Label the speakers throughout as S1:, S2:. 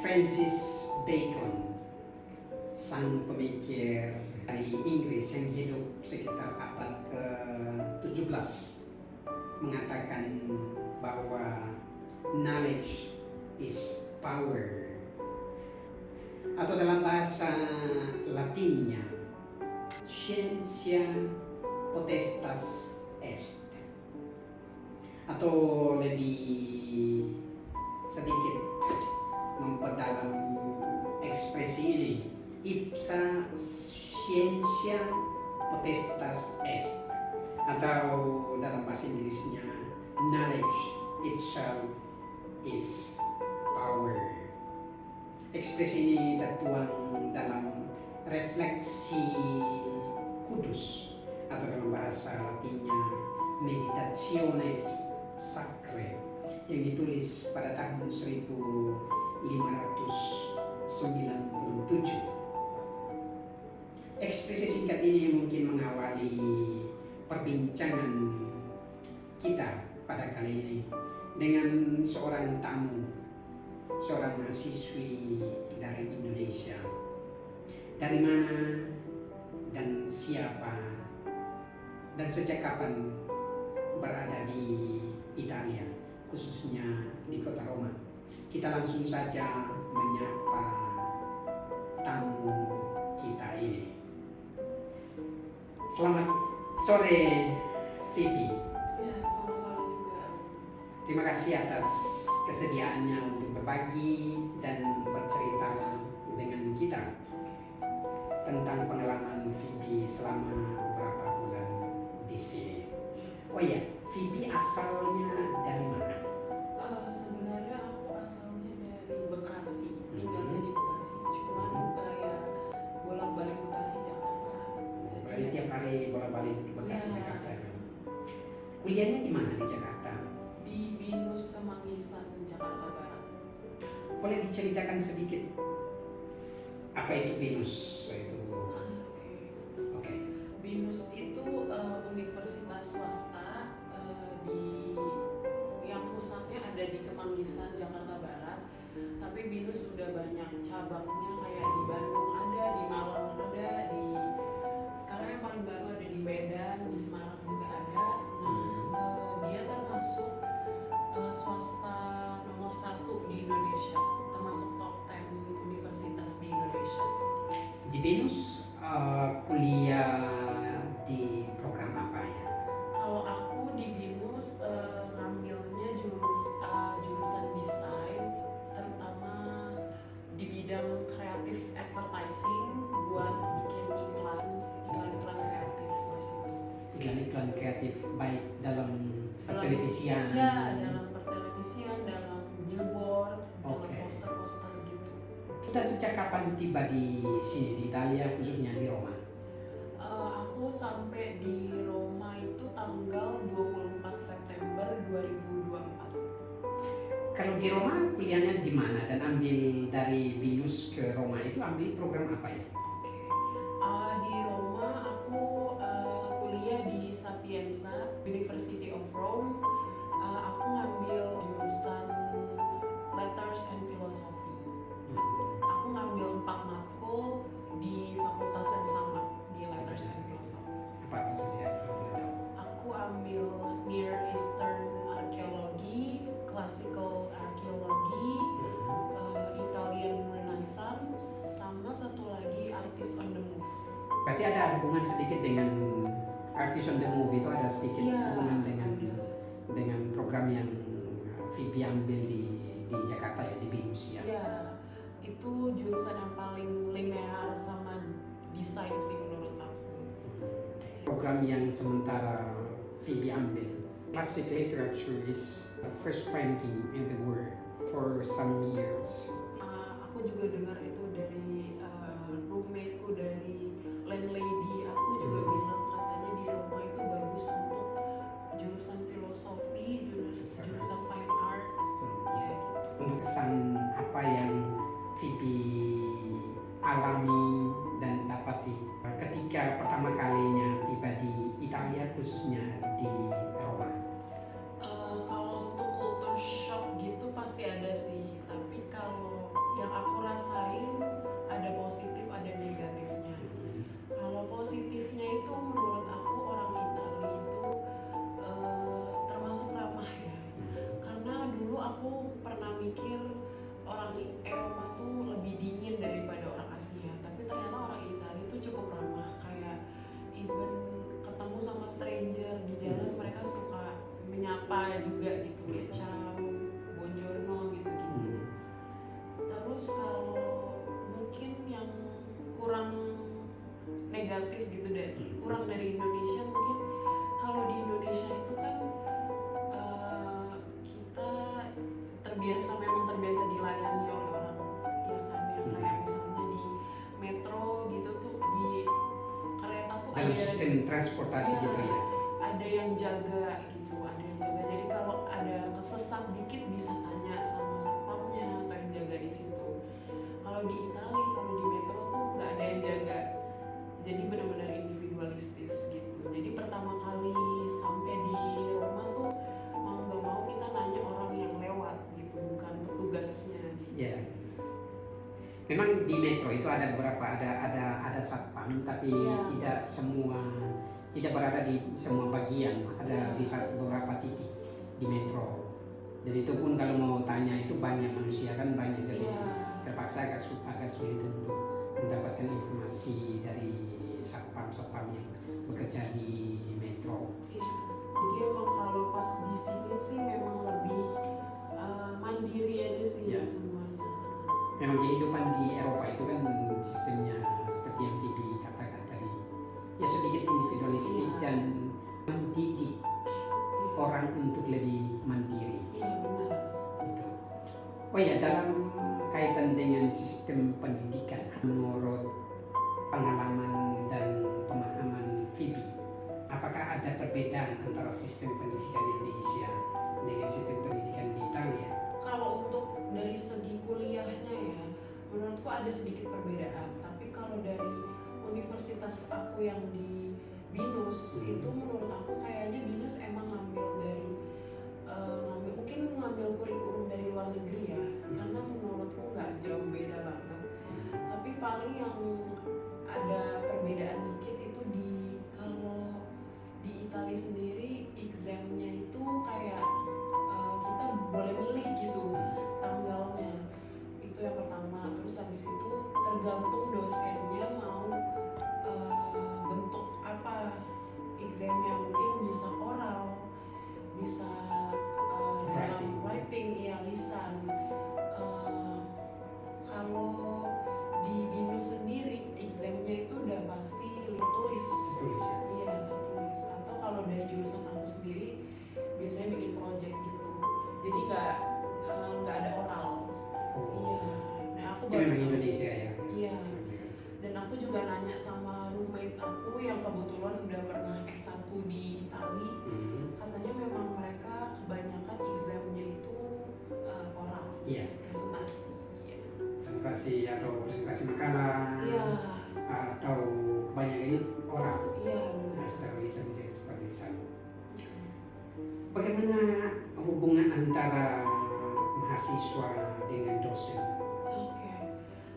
S1: Francis Bacon, sang pemikir dari Inggris yang hidup sekitar abad ke-17, mengatakan bahwa knowledge is power, atau dalam bahasa Latinnya scientia potestas est, atau lebih sedikit memperdalam ekspresi ini, ipsa scientia potestas est, atau dalam bahasa Inggrisnya knowledge itself is power. Ekspresi ini tertuang dalam refleksi kudus, atau dalam bahasa Latinnya Meditationes Sacrae, yang ditulis pada tahun 1597. Ekspresi singkat ini mungkin mengawali perbincangan kita pada kali ini dengan seorang tamu, seorang mahasiswi dari Indonesia. Dari mana dan siapa dan sejak kapan berada di Italia, khususnya di kota Roma. Kita langsung saja menyapa tamu kita ini. Selamat sore, Vivi.
S2: Ya, selamat sore juga.
S1: Terima kasih atas kesediaannya untuk berbagi dan bercerita dengan kita tentang pengalaman Vivi selama beberapa bulan di sini. Oh iya, Vivi asalnya dari mana?
S2: Sebenarnya aku asalnya dari Bekasi, tinggalnya di Bekasi. Cuman ya bolak-balik Bekasi Jakarta.
S1: Berarti tiap hari bolak-balik di Bekasi
S2: Ya.
S1: Jakarta ya. Kuliahnya di mana di Jakarta?
S2: Di Binus Kemangisan, Jakarta Barat.
S1: Boleh diceritakan sedikit apa itu BINUS? Oke.
S2: Binus itu universitas swasta yang pusatnya ada di Kemangisan, Jakarta Barat. Tapi Binus sudah banyak cabangnya, kayak di Bandung ada, di Malang ada, sekarang yang paling baru ada di Medan, di Semarang juga ada. Nah, dia termasuk swasta nomor 1 di Indonesia, termasuk top 10 universitas di Indonesia.
S1: Di BINUS kuliah di program apa ya?
S2: Kalau aku di Binus ngambilnya jurusan desain, terutama di bidang creative advertising, buat bikin iklan kreatif di situ.
S1: Iklan kreatif baik dalam pertelevisian.
S2: Ya, dalam pertelevisian, dalam billboard, dalam
S1: Oke.
S2: poster-poster gitu.
S1: Kita sejak kapan tiba di sini di Italia, khususnya di Roma?
S2: Aku sampai di Roma itu tanggal 24 September 2024.
S1: Kalau di Roma kuliahnya di mana dan ambil dari BINUS ke Roma itu ambil program apa ya?
S2: Di Roma aku kuliah di Sapienza, University of Rome. Aku ngambil jurusan Letters and Philosophy. Aku ngambil 4 matkul di fakultas yang sama, di Letters and Philosophy.
S1: Apa itu saja? Kalau boleh tahu.
S2: Aku ambil Near Eastern Archaeology, Classical Archaeology, Italian Renaissance, sama satu lagi Artist on the Move.
S1: Berarti ada hubungan sedikit dengan Artist on the Move, itu ada sedikit hubungan dengan program yang Vivi ambil di Jakarta ya, di BINUS ya.
S2: Ya, itu jurusan yang paling linear sama desain sih menurut aku.
S1: Program yang sementara Vivi ambil, Classic Literature is the first ranking in the world for some years.
S2: Aku juga dengar itu dari roommateku, dari landlady. Aku juga bilang katanya di Roma itu bagus untuk jurusan filosofi, jurusan fine arts, ya gitu.
S1: Untuk kesan apa yang Vivi alami dan dapati ketika pertama kalinya tiba di Italia, khususnya di Roma?
S2: Kalau untuk culture shock gitu pasti ada sih, tapi rasain ada positif ada negatifnya. Kalau positifnya itu menurut aku orang Itali itu termasuk ramah ya. Karena dulu aku pernah mikir orang Eropa tuh lebih dingin daripada orang Asia, tapi ternyata orang Italia tuh cukup ramah. Kayak even ketemu sama stranger di jalan mereka suka menyapa juga gitu, kayak ciao, buongiorno gitu-gitu. Terus kalau mungkin yang kurang negatif gitu deh, kurang dari Indonesia mungkin, kalau di Indonesia itu kan kita memang terbiasa dilayani oleh orang, ya kan, yang kayak misalnya di metro gitu tuh, di kereta tuh
S1: dalam
S2: ada
S1: sistem transportasi
S2: ya,
S1: gitu ya.
S2: ada yang jaga gitu, ada yang jaga. Jadi kalau ada kesesat dikit bisa tanya sama satpamnya atau yang jaga di situ. Kalau di Itali, kalau di metro tuh nggak ada yang jaga, jadi benar-benar individualistis gitu. Jadi pertama kali sampai di Roma tuh mau nggak mau kita nanya orang yang lewat gitu, bukan petugasnya gitu.
S1: Ya. Memang di metro itu ada beberapa ada satpam, tapi tidak berada di semua bagian, ada di beberapa titik di metro. Dan itu pun kalau mau tanya itu banyak manusia kan banyak, jadi terpaksa agak sulit untuk mendapatkan informasi dari satpam yang bekerja di metro.
S2: Jadi emang kalau pas di sini sih memang lebih mandiri aja sih semuanya.
S1: Memang kehidupan di Eropa itu kan sistemnya seperti yang Tibi katakan tadi, ya sedikit individualistik dan mendidik orang untuk lebih mandiri.
S2: Iya benar.
S1: Gitu. Oh ya, dalam kaitan dengan sistem pendidikan, menurut pengalaman dan pemahaman Phoebe, apakah ada perbedaan antara sistem pendidikan Indonesia dengan sistem pendidikan di Italia?
S2: Kalau untuk dari segi kuliahnya ya, menurutku ada sedikit perbedaan. Tapi kalau dari universitas aku yang di BINUS, itu menurut aku kayaknya BINUS emang ngambil dari mungkin ngambil kurikulum dari luar negeri ya, karena menurutku nggak jauh beda banget. Tapi paling yang ada perbedaan dikit itu kalau di Italia sendiri examnya itu kayak kita boleh milih gitu tanggalnya, itu yang pertama. Terus habis itu tergantung dosennya mau bentuk apa examnya, mungkin bisa oral, bisa dalam writing, ya lisan. Kalau di BINUS sendiri examnya itu udah pasti tulis. Iya, tertulis. Atau kalau dari jurusan aku sendiri biasanya bikin project gitu, jadi nggak ada oral. Iya, nah aku baru
S1: Indonesia ya.
S2: Iya, dan aku juga nanya sama roommate aku yang kebetulan udah pernah S1 di Itali. Katanya memang mereka kebanyakan examnya itu oral.
S1: Iya.
S2: Presentasi
S1: atau presentasi makalah.
S2: Iya.
S1: Atau banyak ini oral.
S2: Iya.
S1: Nah, secara lisan jadi seperti itu. Bagaimana hubungan antara mahasiswa dengan dosen?
S2: Oke.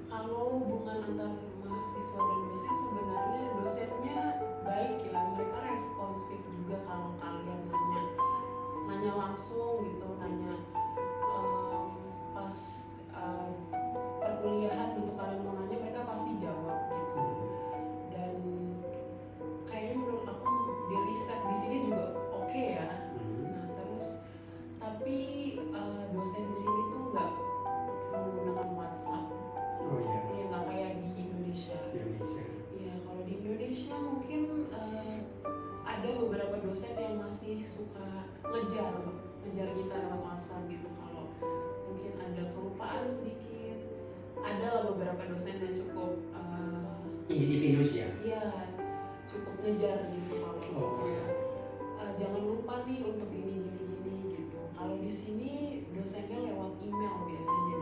S2: Kalau hubungan antar mahasiswa dan dosen, sebenarnya dosennya baik ya, mereka responsif juga kalau kalian nanya langsung gitu, nanya pas perkuliahan gitu, kalian mau nanya mereka pasti jawab gitu. Dan kayaknya menurut aku di riset di sini juga oke ya. Nah terus tapi dosen di sini tuh nggak menggunakan WhatsApp.
S1: Oh iya.
S2: Iya, nggak kayak di Indonesia. Iya, kalau di Indonesia mungkin ada beberapa dosen yang masih suka ngejar kita lewat WhatsApp gitu. Kalau mungkin ada kelupaan sedikit, ada lah beberapa dosen yang cukup
S1: ini di BINUS ya?
S2: Iya, cukup ngejar gitu kalau jangan lupa nih untuk gini gitu. Kalau di sini dosennya lewat email biasanya,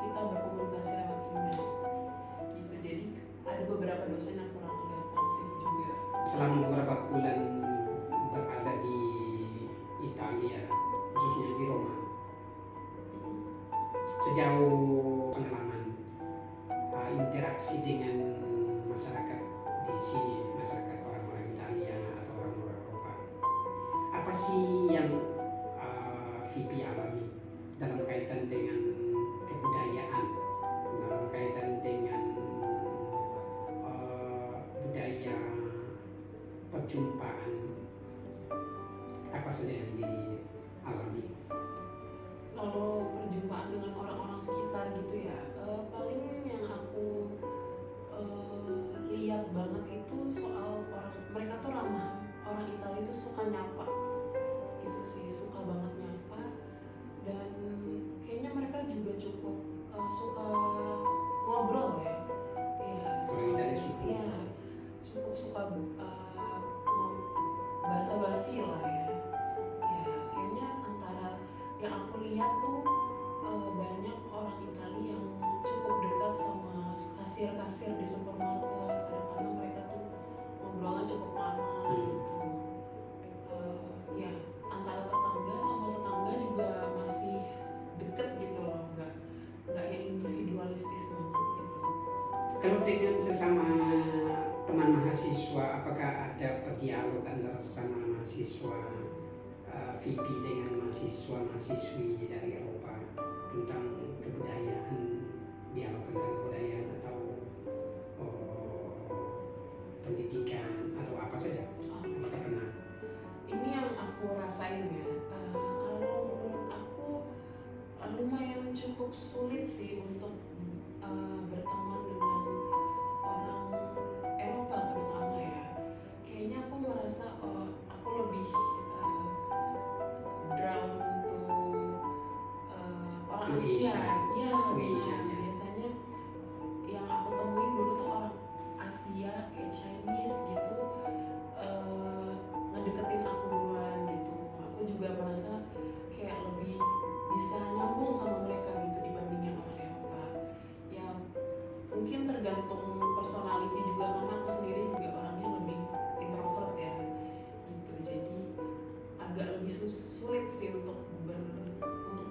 S2: kita berkomunikasi lewat email gitu. Jadi ada beberapa dosen yang kurang responsif juga.
S1: Selama beberapa bulan berada di Italia, khususnya di Roma, sejauh pengalaman interaksi dengan masyarakat di sini, masyarakat orang-orang Italia atau orang-orang Eropa. Apa sih yang VP alami dalam kaitan dengan kebudayaan, dalam kaitan dengan budaya perjumpaan, apa saja yang dialami?
S2: Kalau perjumpaan dengan orang-orang sekitar gitu ya, paling yang aku lihat banget itu soal orang, mereka tuh ramah. Orang Italia itu suka nyapa, itu sih, suka banget nyapa. Dan kayaknya mereka juga cukup suka ngobrol ya. Iya,
S1: Orang Italia suka.
S2: iya, cukup suka basa-basi lah ya. Ya, kayaknya antara yang aku lihat tuh banyak orang Italia yang cukup dekat sama kasir-kasir di supermarket. Kadang-kadang mereka tuh ngobrolnya cukup lama gitu. Ya, antara tetangga sama tetangga juga masih deket gitu loh, nggak yang individualistis banget gitu.
S1: Kalau dengan sesama teman mahasiswa, apakah ada dialog antara sesama mahasiswa VP dengan mahasiswa-mahasiswi dari Eropa tentang kebudayaan, dialog tentang kebudayaan atau pendidikan atau apa saja? Apakah pernah?
S2: Ini yang aku rasain ya. Kalau menurut aku lumayan cukup sulit sih untuk berteman dengan orang Eropa terutama ya. Kayaknya aku merasa aku lebih drawn to orang
S1: To
S2: Asia.
S1: Asia.
S2: Ya,
S1: To Asia, ya.
S2: biasanya yang aku temuin dulu tuh orang Asia kayak Chinese gitu, ngedeketin aku duluan gitu. Aku juga merasa kayak lebih bisa nyambung sama mereka gitu dibanding yang orang Eropa. Ya mungkin tergantung personality juga, karena aku sendiri juga orangnya lebih introvert ya gitu. Jadi agak lebih sulit sih untuk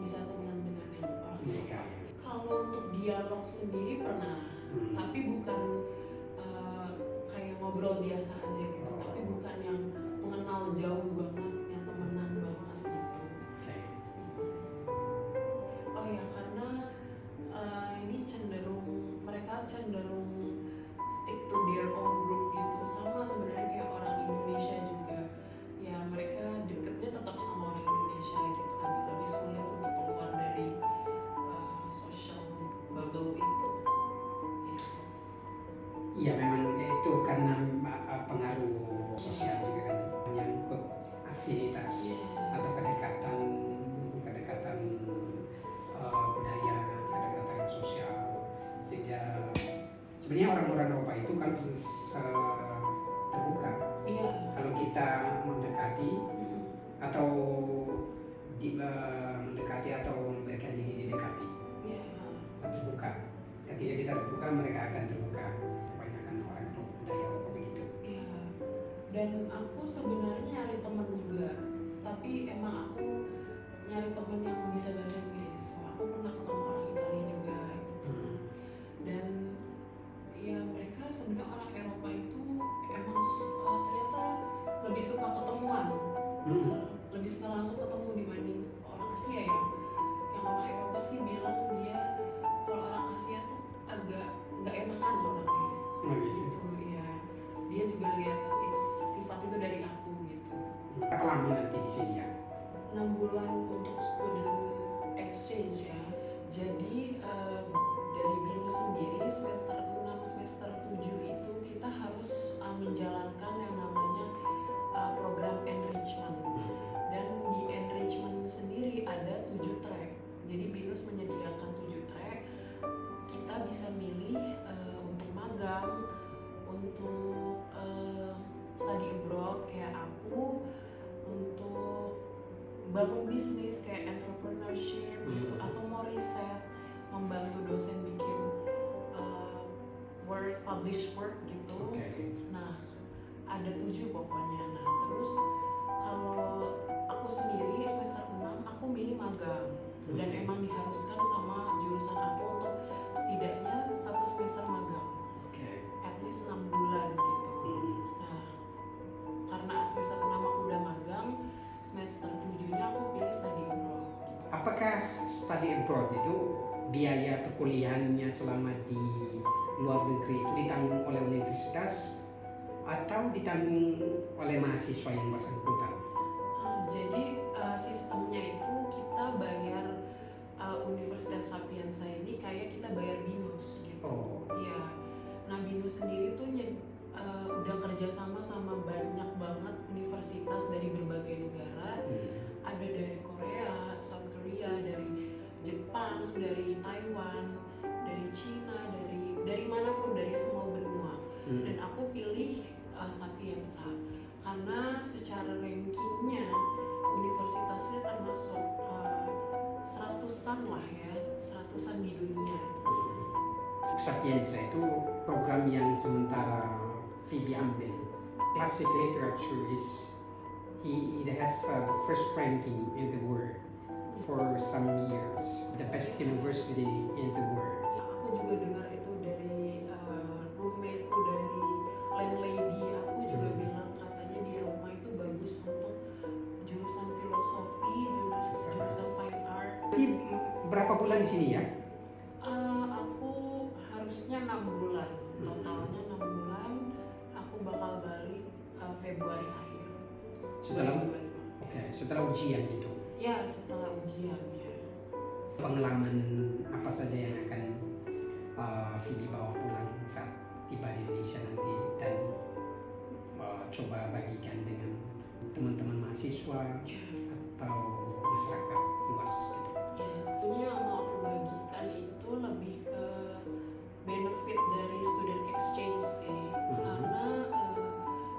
S2: bisa temenan dengan yang orang
S1: Mereka.
S2: Eropa. Kalau untuk dialog sendiri pernah, tapi bukan kayak ngobrol biasa aja gitu, tapi bukan yang mengenal jauh banget, yang temenan banget gitu. Oh ya, karena ini mereka cenderung stick to their own group gitu, sama sebenarnya kayak orang Indonesia juga. Ya mereka deketnya tetap sama orang Indonesia gitu, agak lebih sulit untuk keluar dari social bubble itu.
S1: Iya, memang itu karena pengaruh sosial juga kan, menyangkut afinitas atau kedekatan budaya, kedekatan sosial, sehingga sebenarnya orang-orang Eropa itu kan terbuka.
S2: Iya.
S1: Kalau kita mendekati atau mendekati atau memberikan diri didekati,
S2: Iya.
S1: terbuka. Ketika kita terbuka, mereka akan terbuka. Kebanyakan orang budaya Eropa begitu.
S2: Iya. Dan aku sebenarnya nyari teman juga, tapi emang aku nyari teman yang bisa bahasa Inggris. Aku pernah ketemu orang Italia juga gitu. Dan ya mereka sebenarnya orang Eropa itu emang ternyata lebih suka ketemuan, lebih suka langsung ketemu dibanding orang Asia ya. Yang orang Eropa sih bilang dia kalau orang Asia tuh agak nggak enakan orangnya. Gitu ya. Dia juga lihat sifat itu dari aku gitu.
S1: Berapa lama nanti di sini ya?
S2: 6 bulan untuk student exchange ya. Jadi dari BINUS sendiri semester 6 semester 7 itu kita harus menjalankan yang namanya program enrichment. Dan di enrichment sendiri ada 7 track. Jadi BINUS menyediakan 7 track. Kita bisa milih untuk magang, untuk study abroad kayak aku, untuk bangun bisnis kayak entrepreneurship gitu, atau mau riset, membantu dosen bikin publish work gitu. Nah ada 7 pokoknya. Nah terus kalau aku sendiri semester 6 aku milih magang, dan emang diharuskan sama jurusan aku untuk setidaknya 1 semester
S1: study abroad itu biaya perkuliahannya selama di luar negeri itu ditanggung oleh universitas atau ditanggung oleh mahasiswa yang bersangkutan?
S2: Jadi sistemnya itu kita bayar Universitas Sapienza ini kayak kita bayar BINUS gitu.
S1: Oh.
S2: Iya. Nah BINUS sendiri tuh udah kerjasama sama banyak banget universitas dari berbagai negara. Ada dari Korea, South Korea, dari Jepang, dari Taiwan, dari Cina, dari manapun, dari semua benua. Dan aku pilih Sapienza karena secara rankingnya universitasnya termasuk seratusan lah ya, seratusan di dunia.
S1: Sapienza itu program yang sementara Phoebe ambil. Classic literature is it has the first ranking in the world for some years, the best university in the world.
S2: Aku juga dengar itu dari roommateku, dari landlady aku juga bilang katanya di Roma itu bagus untuk jurusan filosofi, jurusan fine art.
S1: Jadi berapa bulan di sini ya?
S2: Aku harusnya 6 bulan, totalnya 6 bulan. Aku bakal balik Februari akhir.
S1: Setelah ujian itu.
S2: Ya, setelah ujiannya.
S1: Pengalaman apa saja yang akan Vidi bawa pulang saat tiba di Indonesia nanti dan coba bagikan dengan teman-teman mahasiswa atau masyarakat luas gitu.
S2: Ya, yang mau aku bagikan itu lebih ke benefit dari student exchange sih. Karena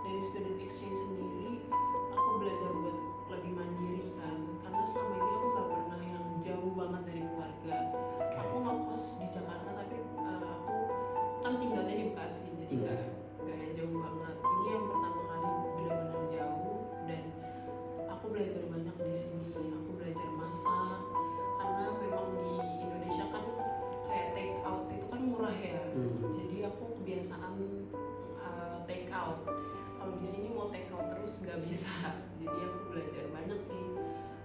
S2: dari student exchange sendiri aku belajar buat lebih mandiri kan. Karena selama ini aku gak pernah yang jauh banget dari keluarga. Aku ngekos di Jakarta tapi aku kan tinggalnya di Bekasi, jadi gak yang jauh banget. Ini yang pertama kali benar-benar jauh dan aku belajar banyak di sini. Aku belajar masak karena memang di Indonesia kan kayak take out itu kan murah ya. Jadi aku kebiasaan take out. Kalau di sini mau take out terus nggak bisa. Jadi aku belajar banyak sih.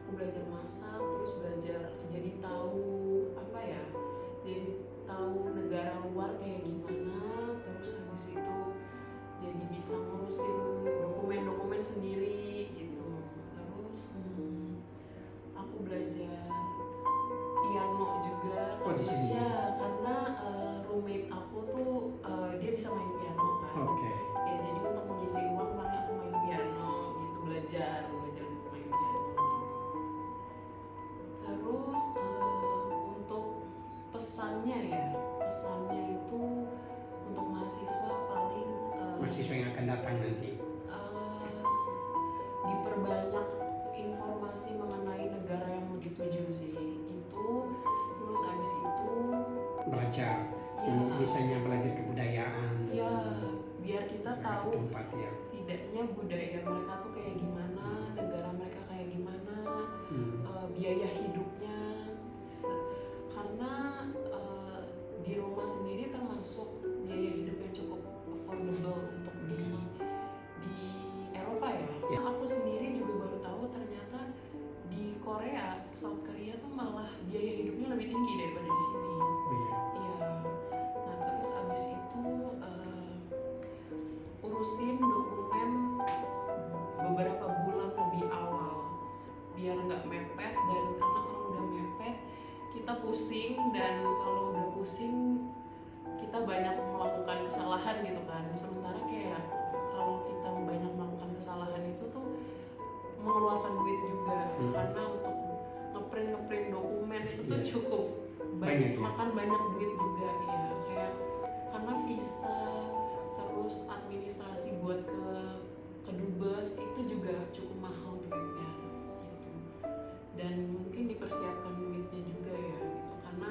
S2: Aku belajar masak, terus belajar jadi tahu apa ya? Jadi tahu negara luar kayak gimana. Terus habis itu jadi bisa ngurusin dokumen-dokumen sendiri gitu. Terus aku belajar piano juga.
S1: Oh, di sini?
S2: Ya, karena roommate aku tuh dia bisa main piano kan.
S1: Oke.
S2: Ya jadi untuk mengisi uang paling aku main piano gitu, belajar main piano gitu. Terus untuk pesannya itu untuk mahasiswa paling
S1: Mahasiswa yang akan datang nanti.
S2: Diperbanyak informasi mengenai negara yang mau dituju sih itu. Terus abis itu
S1: Belajar, misalnya belajar kebudayaan.
S2: ya biar kita tahu
S1: tempat ya.
S2: setidaknya budaya mereka tuh kayak gimana, negara mereka kayak gimana, biaya hidupnya. Karena di Roma sendiri termasuk biaya hidup yang cukup affordable untuk di Eropa ya. Aku sendiri juga baru tahu ternyata di Korea, South Korea tuh malah biaya hidupnya lebih tinggi daripada di sini. Iya. Nah terus abis itu urusin dokumen beberapa bulan lebih awal biar nggak mepet, dan karena kalau udah mepet kita pusing, dan kalau udah pusing kita banyak melakukan kesalahan gitu kan. Sementara kayak kalau kita banyak melakukan kesalahan itu tuh mengeluarkan duit juga. Karena untuk ngeprint dokumen itu tuh cukup banyak, makan banyak duit juga ya. Kayak karena visa terus administrasi buat ke dubes itu juga cukup mahal duitnya gitu. Dan mungkin dipersiapkan duitnya juga ya gitu, karena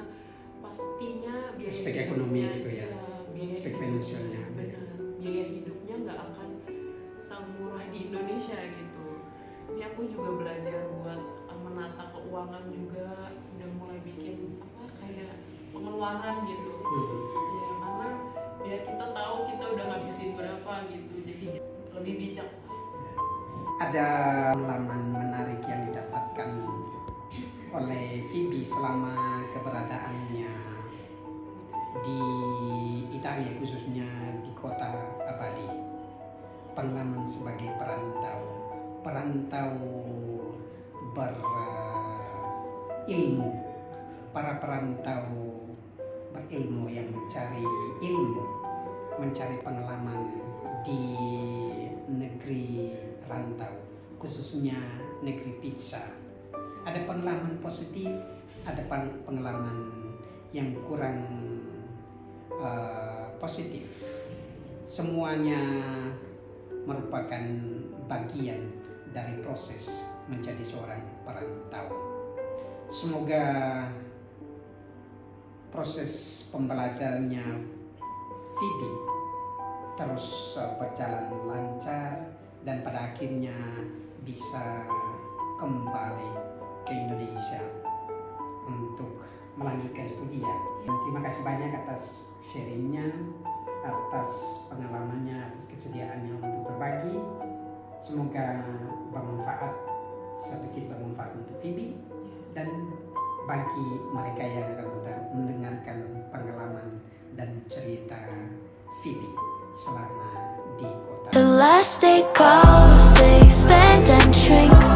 S2: pastinya biaya
S1: aspek ekonomi gitu ya,
S2: biaya
S1: aspek finansialnya.
S2: Benar, biaya hidupnya nggak akan semurah di Indonesia gitu. Ini aku juga belajar buat menata keuangan juga, udah mulai bikin apa kayak pengeluaran gitu. Ya karena biar kita tahu kita udah ngabisin berapa gitu, jadi lebih bijak.
S1: Ada pengalaman menarik yang didapatkan oleh Phoebe selama keberadaannya di Italia, khususnya di kota Abadi. Pengalaman sebagai perantau berilmu, para perantau berilmu yang mencari ilmu, mencari pengalaman di negeri rantau, khususnya negeri pizza. Ada pengalaman positif, ada pengalaman yang kurang positif. Semuanya merupakan bagian dari proses menjadi seorang perantau. Semoga proses pembelajarannya Phoebe terus berjalan lancar dan pada akhirnya bisa kembali ke Indonesia untuk melanjutkan studi ya. Terima kasih banyak atas sharingnya, atas pengalamannya, atas kesediaannya untuk berbagi. Semoga bermanfaat, sedikit bermanfaat untuk Phoebe dan bagi mereka yang akan mendengarkan pengalaman dan cerita Phoebe selama di kota.
S3: Elastic calls, they expand and shrink.